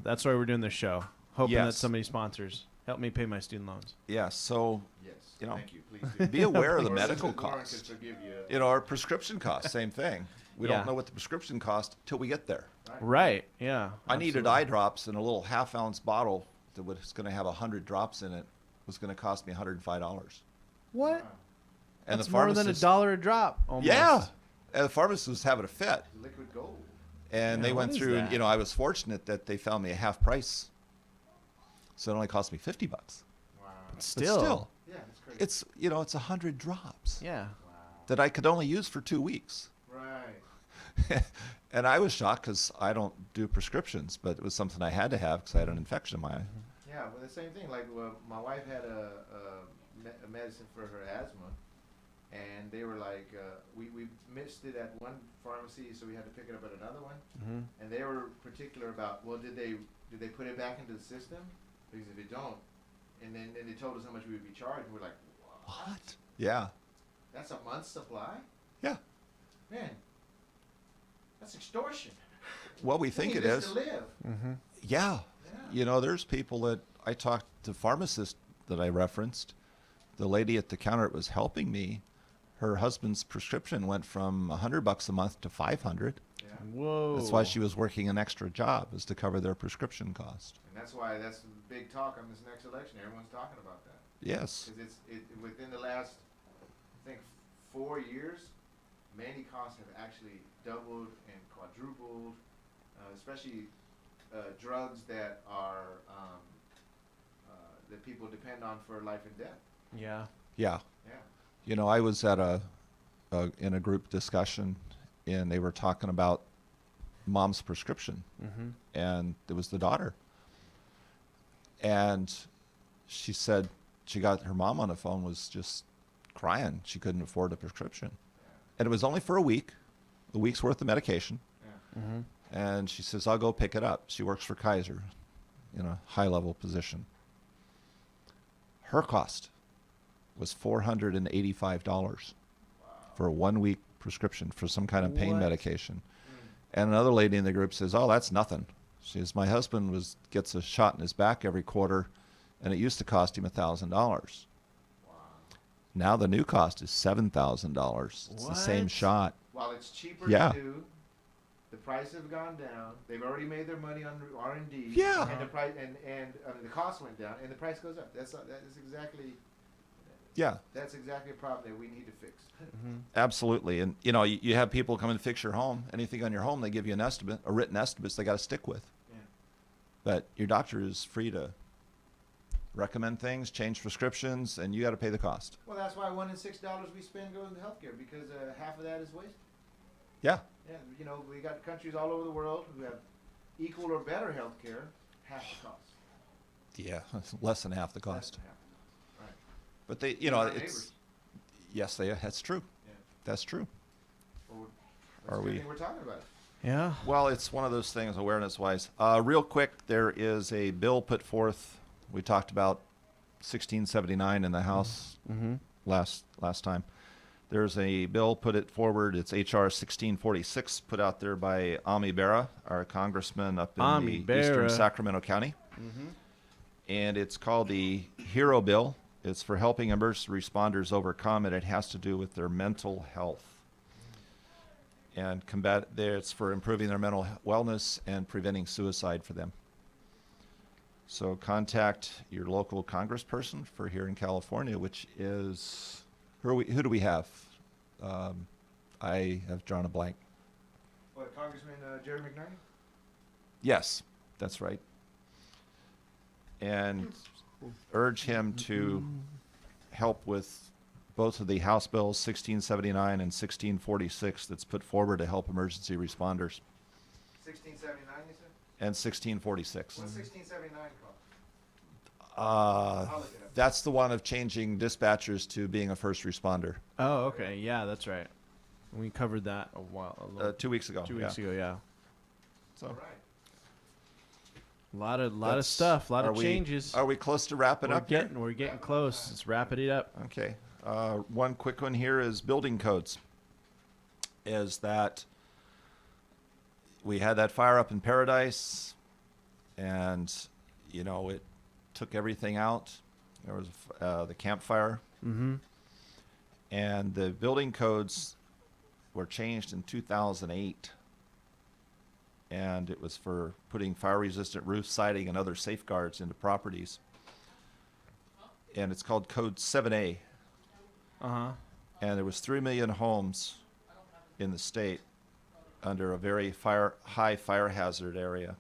That's why we're doing this show. Hoping that Yes. somebody sponsors. Help me pay my student loans. Yeah, so Yes. You know, Thank you. Please do. be aware of the Or medical Elizabeth Warren costs. could forgive you. Our prescription costs, same thing. We Yeah. don't know what the prescription cost till we get there. Right. Yeah. I needed absolutely. eye drops in a little half-ounce bottle that was going to have 100 drops in it. Was going to cost me $105. What? And That's the more than $1 a drop. Almost. Yeah, and the pharmacist was having a fit. Liquid gold. And Yeah, they went what is through, that? I was fortunate that they found me a half price. So it only cost me $50. Wow. But Still. Yeah, that's crazy. it's, it's 100 drops Yeah. that I could only use for 2 weeks. Right. And I was shocked because I don't do prescriptions, but it was something I had to have because I had an infection in my eye. Yeah, well, the same thing. Like, my wife had a medicine for her asthma, and they were like, we missed it at one pharmacy, so we had to pick it up at another one. And they were particular about, well, did they put it back into the system? Because if you don't, and then they told us how much we would be charged. We're like, what? Yeah. That's a month's supply? Yeah. Man, that's extortion. Well, we think need it this is. to live. Yeah. Yeah. There's people that I talked to, pharmacists that I referenced. The lady at the counter that was helping me, her husband's prescription went from $100 a month to $500. Yeah. Whoa. That's why she was working an extra job, is to cover their prescription cost. And that's why that's the big talk on this next election. Everyone's talking about that. Yes. Because within the last, I think, 4 years, many costs have actually doubled and quadrupled, especially drugs that are that people depend on for life and death. Yeah. Yeah. Yeah. I was at in a group discussion, and they were talking about mom's prescription, and it was the daughter. And she said she got her mom on the phone, was just crying. She couldn't afford a prescription. And it was only for a week's worth of medication. Yeah. Mm-hmm. And she says, I'll go pick it up. She works for Kaiser in a high-level position. Her cost was $485 for a 1-week prescription for some kind of pain medication. And another lady in the group says, oh, that's nothing. She says, my husband gets a shot in his back every quarter, and it used to cost him $1,000. Wow. Now the new cost is $7,000. It's the same shot. While it's cheaper to do, the prices have gone down. They've already made their money on R&D. Yeah. And the price and the cost went down, and the price goes up. That is exactly. Yeah. That's exactly a problem that we need to fix. Mm-hmm. Absolutely. And, you know, you have people come and fix your home. Anything on your home, they give you an estimate, a written estimate they got to stick with. Yeah. But your doctor is free to recommend things, change prescriptions, and you got to pay the cost. Well, that's why $1 in $6 we spend goes into healthcare, because half of that is wasted. Yeah. Yeah. You know, we got countries all over the world who have equal or better healthcare, half the cost. Yeah, less than half the cost. Right. But they, you know, yes, that's true. Yeah. That's true. Well, Are we? We're talking about it. Yeah. Well, it's one of those things awareness-wise. Real quick, there is a bill put forth. We talked about 1679 in the House last time. There's a bill put it forward. It's H.R. 1646, put out there by Ami Berra, our congressman up in eastern Sacramento County. Mm-hmm. And it's called the HERO Bill. It's for helping emergency responders overcome, and it has to do with their mental health. And it's for improving their mental wellness and preventing suicide for them. So contact your local congressperson for here in California, which is, who do we have? I have drawn a blank. What, Congressman Jerry McNerney? Yes, that's right. And urge him to help with both of the House bills, 1679 and 1646, that's put forward to help emergency responders. 1679, you said? And 1646. What's 1679 called? That's the one of changing dispatchers to being a first responder. Oh, okay. Yeah, that's right. We covered that a 2 weeks ago. 2 weeks ago, yeah. So, all right. A lot of stuff, a lot of changes. Are we close to wrapping up? We're getting close. Let's wrap it up. Okay. One quick one here is building codes. Is that we had that fire up in Paradise, and you know it took everything out. There was the campfire, and the building codes were changed in 2008. And it was for putting fire-resistant roof siding and other safeguards into properties. And it's called Code 7A. And there was 3 million homes in the state under a very high fire hazard area.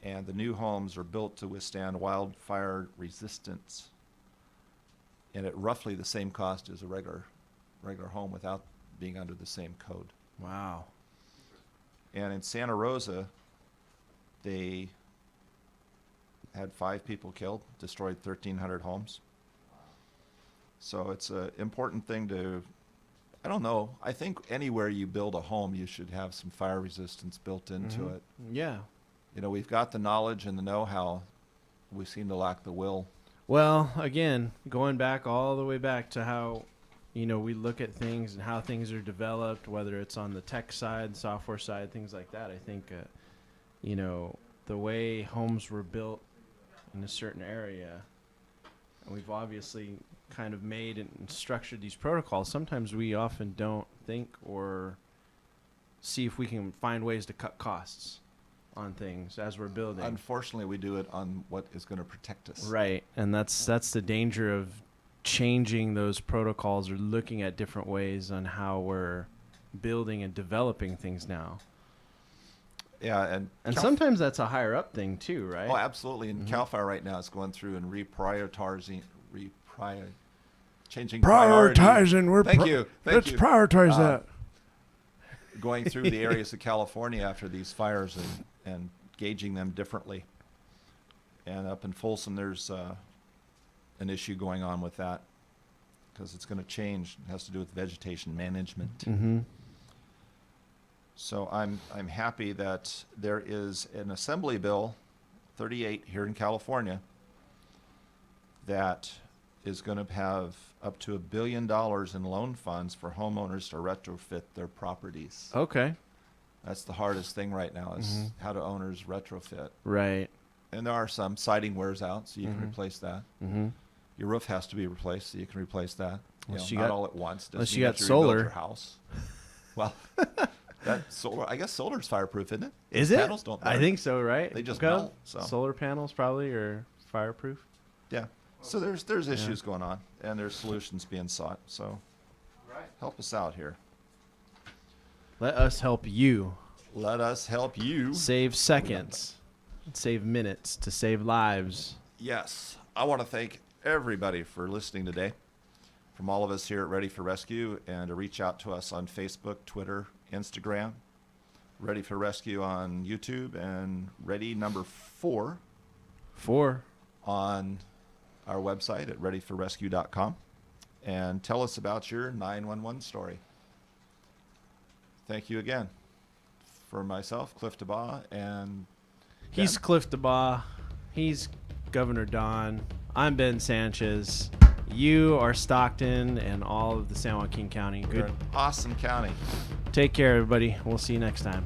And the new homes are built to withstand wildfire resistance. And at roughly the same cost as a regular home without being under the same code. Wow. And in Santa Rosa, they had 5 people killed, destroyed 1,300 homes. So it's an important thing to, I don't know, I think anywhere you build a home, you should have some fire resistance built into it. Yeah. You know, we've got the knowledge and the know-how. We seem to lack the will. Well, again, going back all the way back to how, you know, we look at things and how things are developed, whether it's on the tech side, software side, things like that. I think, you know, the way homes were built in a certain area, and we've obviously kind of made and structured these protocols. Sometimes we often don't think or see if we can find ways to cut costs on things as we're building. Unfortunately, we do it on what is going to protect us. Right, and that's the danger of changing those protocols or looking at different ways on how we're building and developing things now. Yeah, and sometimes that's a higher up thing too, right? Oh, absolutely. And CAL FIRE right now is going through and changing prioritizing. Thank you. Let's prioritize that. Going through the areas of California after these fires and gauging them differently. And up in Folsom, there's an issue going on with that. because it's going to change. It has to do with vegetation management. Mm-hmm. So I'm happy that there is an Assembly Bill 38 here in California that is going to have up to $1 billion in loan funds for homeowners to retrofit their properties. Okay. That's the hardest thing right now is how do owners retrofit. Right. And there are some. Siding wears out, so you can replace that. Mm-hmm. Your roof has to be replaced, so you can replace that. Unless Not all at once. Unless Doesn't you mean got have to rebuild solar. Your house. Well, that solar. I guess solar's fireproof, isn't it? Is Those it? Panels don't. I burn. think so. Right? They just Okay. melt. So. Solar panels probably are fireproof. Yeah. So there's issues going on, and there's solutions being sought. So help us out here. Let us help you. Let us help you. Save seconds. Save minutes to save lives. Yes. I want to thank everybody for listening today. From all of us here at Ready for Rescue, and to reach out to us on Facebook, Twitter, Instagram. Ready for Rescue on YouTube, and Ready number 4 on our website at ready4rescue.com, and tell us about your 911 story. Thank you again. For myself, Cliff Debaugh, and He's Cliff Debaugh. He's Governor Don. I'm Ben Sanchez. You are Stockton and all of the San Joaquin County. We're an awesome county. Take care, everybody. We'll see you next time.